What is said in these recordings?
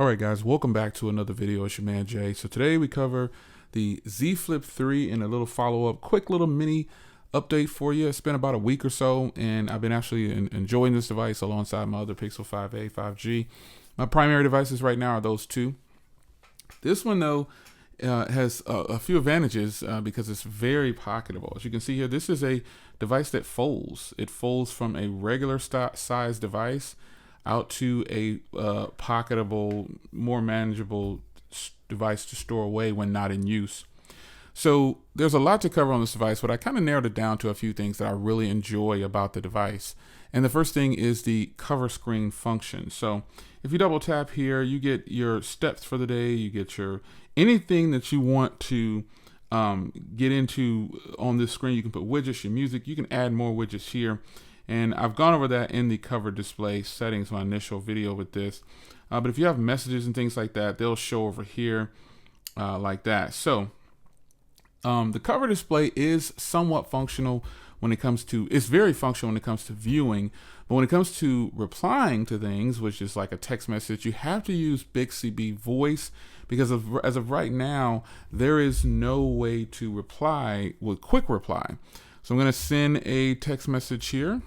Alright guys, welcome back to another video. It's your man Jay. So today we cover the Z Flip3 and a little follow-up, quick little mini update for you. It's been about a week or so and I've been actually enjoying this device alongside my other Pixel 5a, 5G. My primary devices right now are those two. This one though has a few advantages because it's very pocketable. As you can see here, this is a device that folds. It folds from a regular size device out to a pocketable, more manageable device to store away when not in use. So there's a lot to cover on this device, but I kind of narrowed it down to a few things that I really enjoy about the device. And the first thing is the cover screen function. So if you double tap here, you get your steps for the day, you get your anything that you want to get into on this screen. You can put widgets, your music, you can add more widgets here. And I've gone over that in the cover display settings, my initial video with this. But if you have messages and things like that, they'll show over here like that. So the cover display is somewhat functional when it comes to, it's very functional when it comes to viewing, but when it comes to replying to things, which is like a text message, you have to use Bixby voice because as of right now, there is no way to reply with quick reply. So I'm going to send a text message here.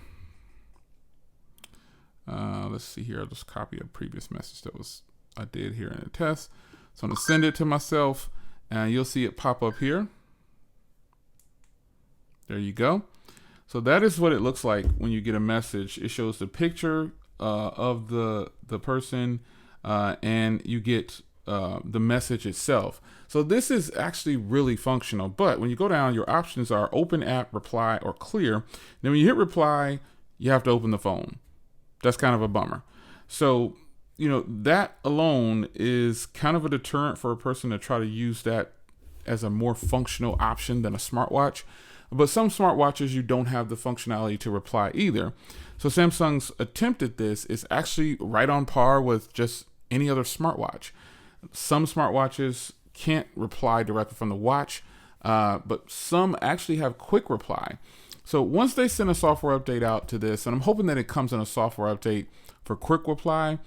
Let's see here. I'll just copy a previous message that I did here in a test. So I'm going to send it to myself and you'll see it pop up here. There you go. So that is what it looks like when you get a message. It shows the picture of the person and you get the message itself. So this is actually really functional, but when you go down, your options are open app, reply, or clear. Then when you hit reply, you have to open the phone. That's kind of a bummer. So, you know, that alone is kind of a deterrent for a person to try to use that as a more functional option than a smartwatch. But some smartwatches, you don't have the functionality to reply either. So Samsung's attempt at this is actually right on par with just any other smartwatch. Some smartwatches can't reply directly from the watch, but some actually have quick reply. So once they send a software update out to this, and I'm hoping that it comes in a software update for quick reply,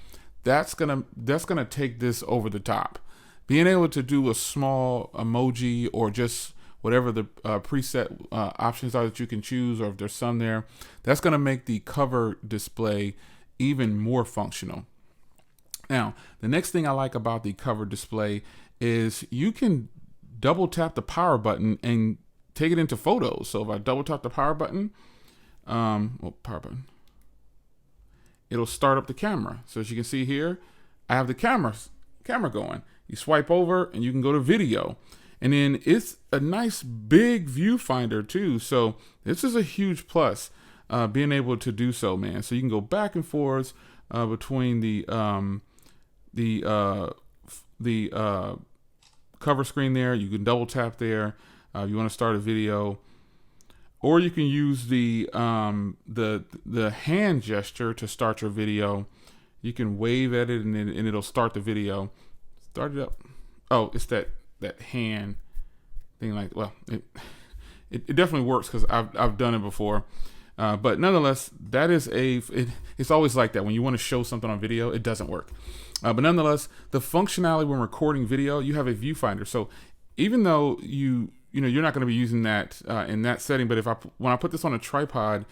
that's gonna take this over the top. Being able to do a small emoji or just whatever the preset options are that you can choose, or if there's some there, that's gonna make the cover display even more functional. Now, the next thing I like about the cover display is you can double tap the power button and take it into photos. So if I double tap the power button, it'll start up the camera. So as you can see here, I have the camera going. You swipe over and you can go to video. And then it's a nice big viewfinder too. So this is a huge plus, being able to do so, man. So you can go back and forth between the cover screen there. You can double tap there. If you want to start a video, or you can use the hand gesture to start your video. You can wave at it and it'll start the video. Start it up. Oh, it's that hand thing. Like, well, it definitely works because I've done it before. But nonetheless, that is it's always like that when you want to show something on video, it doesn't work. But nonetheless, the functionality when recording video, you have a viewfinder. So even though you're not going to be using that in that setting, but when I put this on a tripod,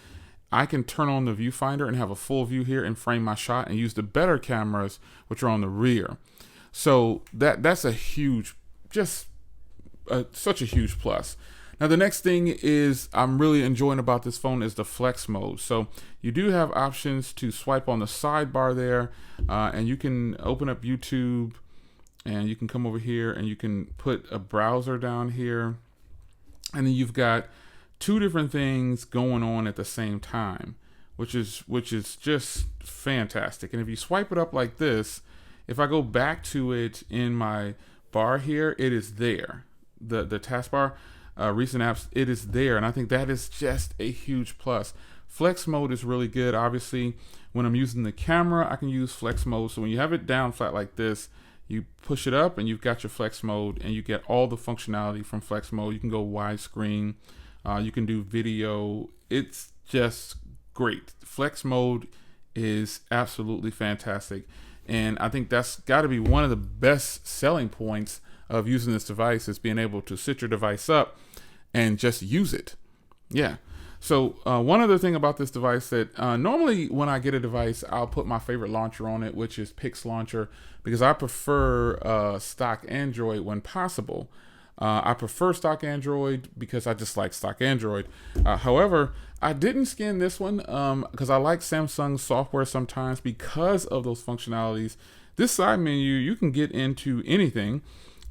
I can turn on the viewfinder and have a full view here and frame my shot and use the better cameras, which are on the rear. So that's a huge, such a huge plus. Now the next thing is I'm really enjoying about this phone is the flex mode. So you do have options to swipe on the sidebar there, and you can open up YouTube, and you can come over here and you can put a browser down here, and then you've got two different things going on at the same time, which is just fantastic. And if you swipe it up like this, if I go back to it in my bar here, it is there. The taskbar, recent apps, it is there, and I think that is just a huge plus. Flex mode is really good. Obviously, when I'm using the camera, I can use flex mode. So when you have it down flat like this, you push it up and you've got your flex mode, and you get all the functionality from flex mode. You can go widescreen, you can do video. It's just great. Flex mode is absolutely fantastic. And I think that's got to be one of the best selling points of using this device, is being able to sit your device up and just use it. Yeah. So one other thing about this device, that normally when I get a device, I'll put my favorite launcher on it, which is Pix Launcher, because I prefer stock Android when possible. I prefer stock Android because I just like stock Android. However, I didn't scan this one because I like Samsung software sometimes because of those functionalities. This side menu, you can get into anything.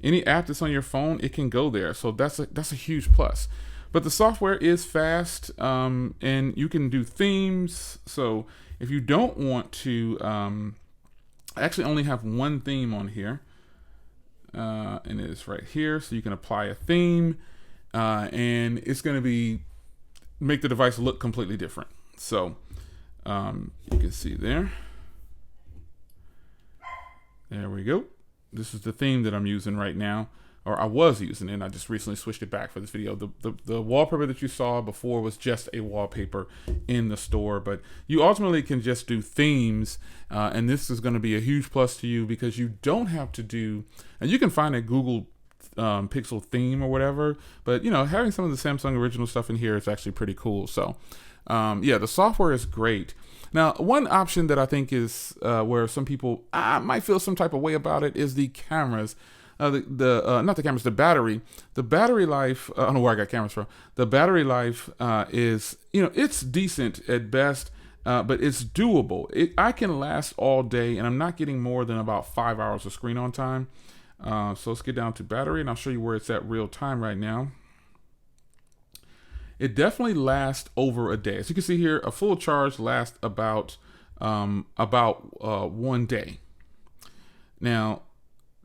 Any app that's on your phone, it can go there. So that's a huge plus. But the software is fast, and you can do themes. So if you don't want to, I actually only have one theme on here, and it's right here. So you can apply a theme, and it's going to make the device look completely different. So you can see there. There we go. This is the theme that I'm using right now, or I was using it, and I just recently switched it back for this video. The wallpaper that you saw before was just a wallpaper in the store, but you ultimately can just do themes, and this is going to be a huge plus to you because you don't have to do, and you can find a Google Pixel theme or whatever, but having some of the Samsung original stuff in here is actually pretty cool. So yeah, the software is great. Now, one option that I think is where some people might feel some type of way about it is the cameras. Not the cameras, the battery. The battery life, I don't know where I got cameras from. The battery life is, it's decent at best, but it's doable. I can last all day, and I'm not getting more than about 5 hours of screen on time. So let's get down to battery, and I'll show you where it's at real time right now. It definitely lasts over a day. As you can see here, a full charge lasts about 1 day. Now,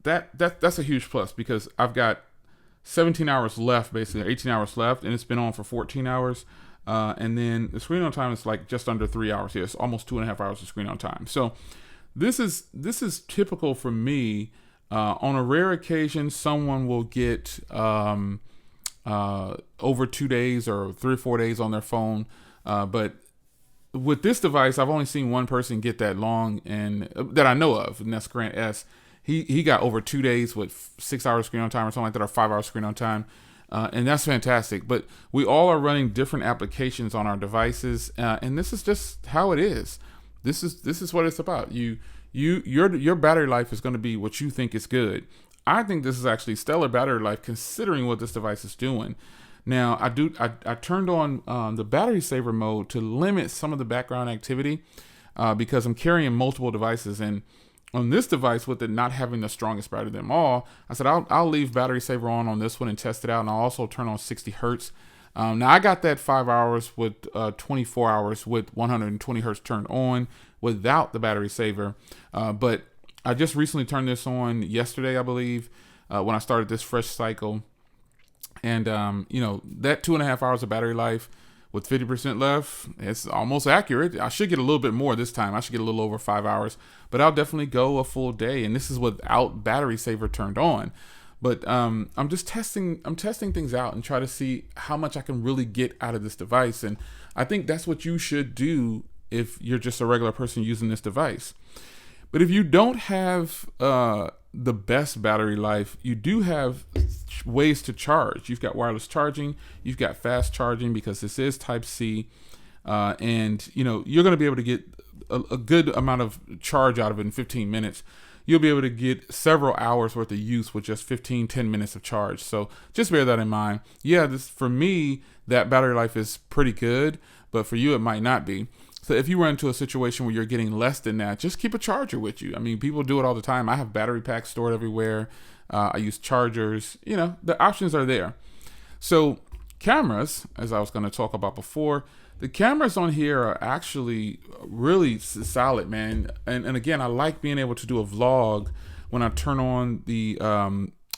that's a huge plus because I've got 17 hours left, basically 18 hours left, and it's been on for 14 hours. And then the screen on time is like just under 3 hours here. It's almost 2.5 hours of screen on time. So this is typical for me. On a rare occasion, someone will get over 2 days or 3 or 4 days on their phone. But with this device, I've only seen one person get that long, and that I know of, and that's Grant S. He got over 2 days with 6 hours screen on time or something like that, or 5 hours screen on time. And that's fantastic. But we all are running different applications on our devices, and this is just how it is. This is what it's about. Your battery life is going to be what you think is good. I think this is actually stellar battery life considering what this device is doing. Now, I turned on the battery saver mode to limit some of the background activity because I'm carrying multiple devices, and on this device, with it not having the strongest battery of them all, I said I'll leave battery saver on this one and test it out, and I'll also turn on 60 hertz. Now I got that 5 hours with 24 hours with 120 hertz turned on without the battery saver, but I just recently turned this on yesterday, I believe, when I started this fresh cycle, and that 2.5 hours of battery life with 50% left, it's almost accurate. I should get a little bit more this time. I should get a little over 5 hours, but I'll definitely go a full day. And this is without battery saver turned on. But I'm testing things out and try to see how much I can really get out of this device. And I think that's what you should do if you're just a regular person using this device. But if you don't have the best battery life, you do have ways to charge. You've got wireless charging, you've got fast charging because this is Type C, and you're going to be able to get a good amount of charge out of it in 15 minutes. You'll be able to get several hours worth of use with just 10 minutes of charge. So just bear that in mind. Yeah, for me, that battery life is pretty good, but for you, it might not be. So if you run into a situation where you're getting less than that, just keep a charger with you. I mean, people do it all the time. I have battery packs stored everywhere. I use chargers. The options are there. So cameras, as I was going to talk about before, the cameras on here are actually really solid, man. And again, I like being able to do a vlog when I turn on the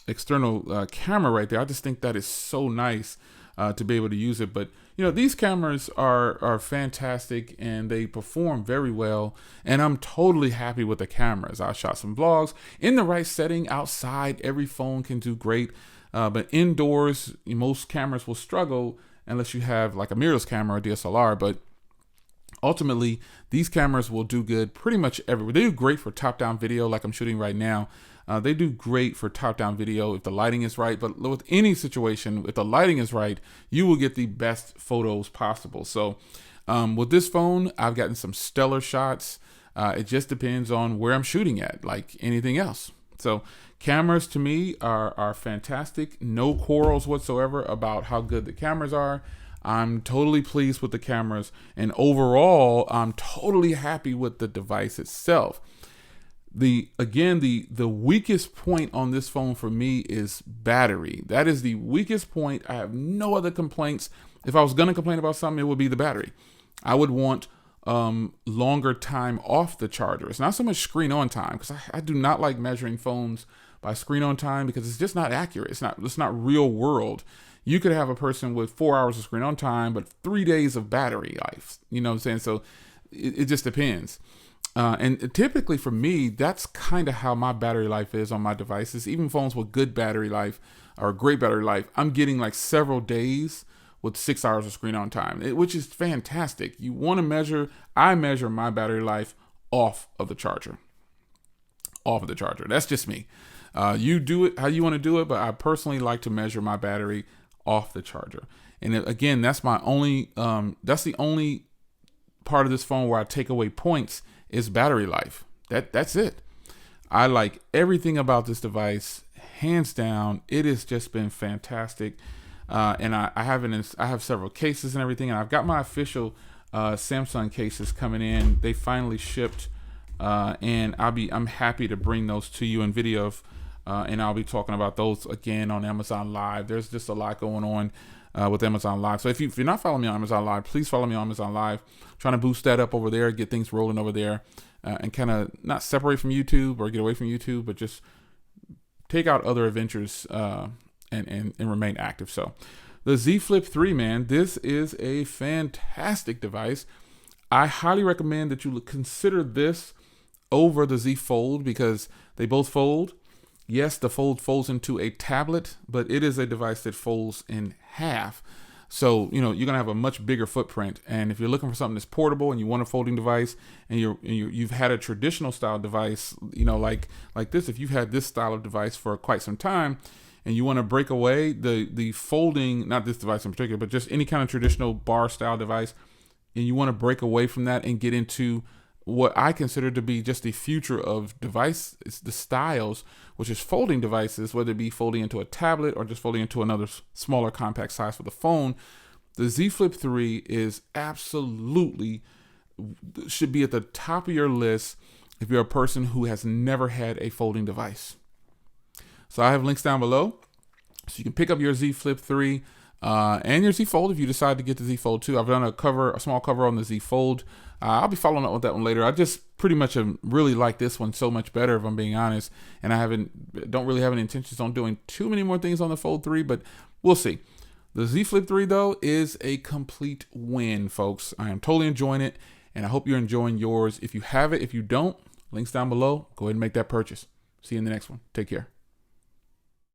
external camera right there. I just think that is so nice to be able to use it. But these cameras are fantastic and they perform very well, and I'm totally happy with the cameras. I shot some vlogs in the right setting. Outside, every phone can do great, but indoors, most cameras will struggle unless you have like a mirrorless camera or DSLR. But Ultimately, these cameras will do good pretty much everywhere. They do great for top-down video like I'm shooting right now. They do great for top-down video if the lighting is right, but with any situation, if the lighting is right, you will get the best photos possible. So with this phone, I've gotten some stellar shots. It just depends on where I'm shooting at, like anything else. So cameras to me are fantastic. No quarrels whatsoever about how good the cameras are. I'm totally pleased with the cameras, and overall, I'm totally happy with the device itself. The weakest point on this phone for me is battery. That is the weakest point. I have no other complaints. If I was going to complain about something, it would be the battery. I would want longer time off the charger. It's not so much screen on time, because I do not like measuring phones by screen on time, because it's just not accurate. It's not real world. You could have a person with 4 hours of screen on time, but 3 days of battery life. You know what I'm saying? So it just depends. And typically for me, that's kind of how my battery life is on my devices. Even phones with good battery life or great battery life, I'm getting like several days with 6 hours of screen on time, which is fantastic. You want to measure, I measure my battery life off of the charger. Off of the charger. That's just me. You do it how you want to do it, but I personally like to measure my battery off the charger. And again, that's my only, that's the only part of this phone where I take away points is battery life. That's it. I like everything about this device, hands down. It has just been fantastic. And I have several cases and everything, and I've got my official Samsung cases coming in. They finally shipped, and I'm happy to bring those to you in video, and I'll be talking about those again on Amazon Live. There's just a lot going on with Amazon Live. So if you're not following me on Amazon Live, please follow me on Amazon Live. Trying to boost that up over there, get things rolling over there, and kind of not separate from YouTube or get away from YouTube, but just take out other adventures and remain active. So the Z Flip3, man, this is a fantastic device. I highly recommend that you consider this over the Z Fold, because they both fold. Yes, the Fold folds into a tablet, but it is a device that folds in half. So, you know, you're going to have a much bigger footprint. And if you're looking for something that's portable and you want a folding device, and you've had a traditional style device, you know, like this, if you've had this style of device for quite some time and you want to break away the folding, not this device in particular, but just any kind of traditional bar style device, and you want to break away from that and get into what I consider to be just the future of device, it's the styles, which is folding devices, whether it be folding into a tablet or just folding into another smaller compact size for the phone. The Z Flip 3 is absolutely, should be at the top of your list if you're a person who has never had a folding device. So I have links down below, so you can pick up your Z Flip 3 and your Z Fold if you decide to get the Z Fold 2. I've done a small cover on the Z Fold. I'll be following up with that one later. I just pretty much really like this one so much better, if I'm being honest. And I don't really have any intentions on doing too many more things on the Fold 3, but we'll see. The Z Flip 3 though is a complete win, folks. I am totally enjoying it, and I hope you're enjoying yours. If you have it, if you don't, links down below. Go ahead and make that purchase. See you in the next one. Take care.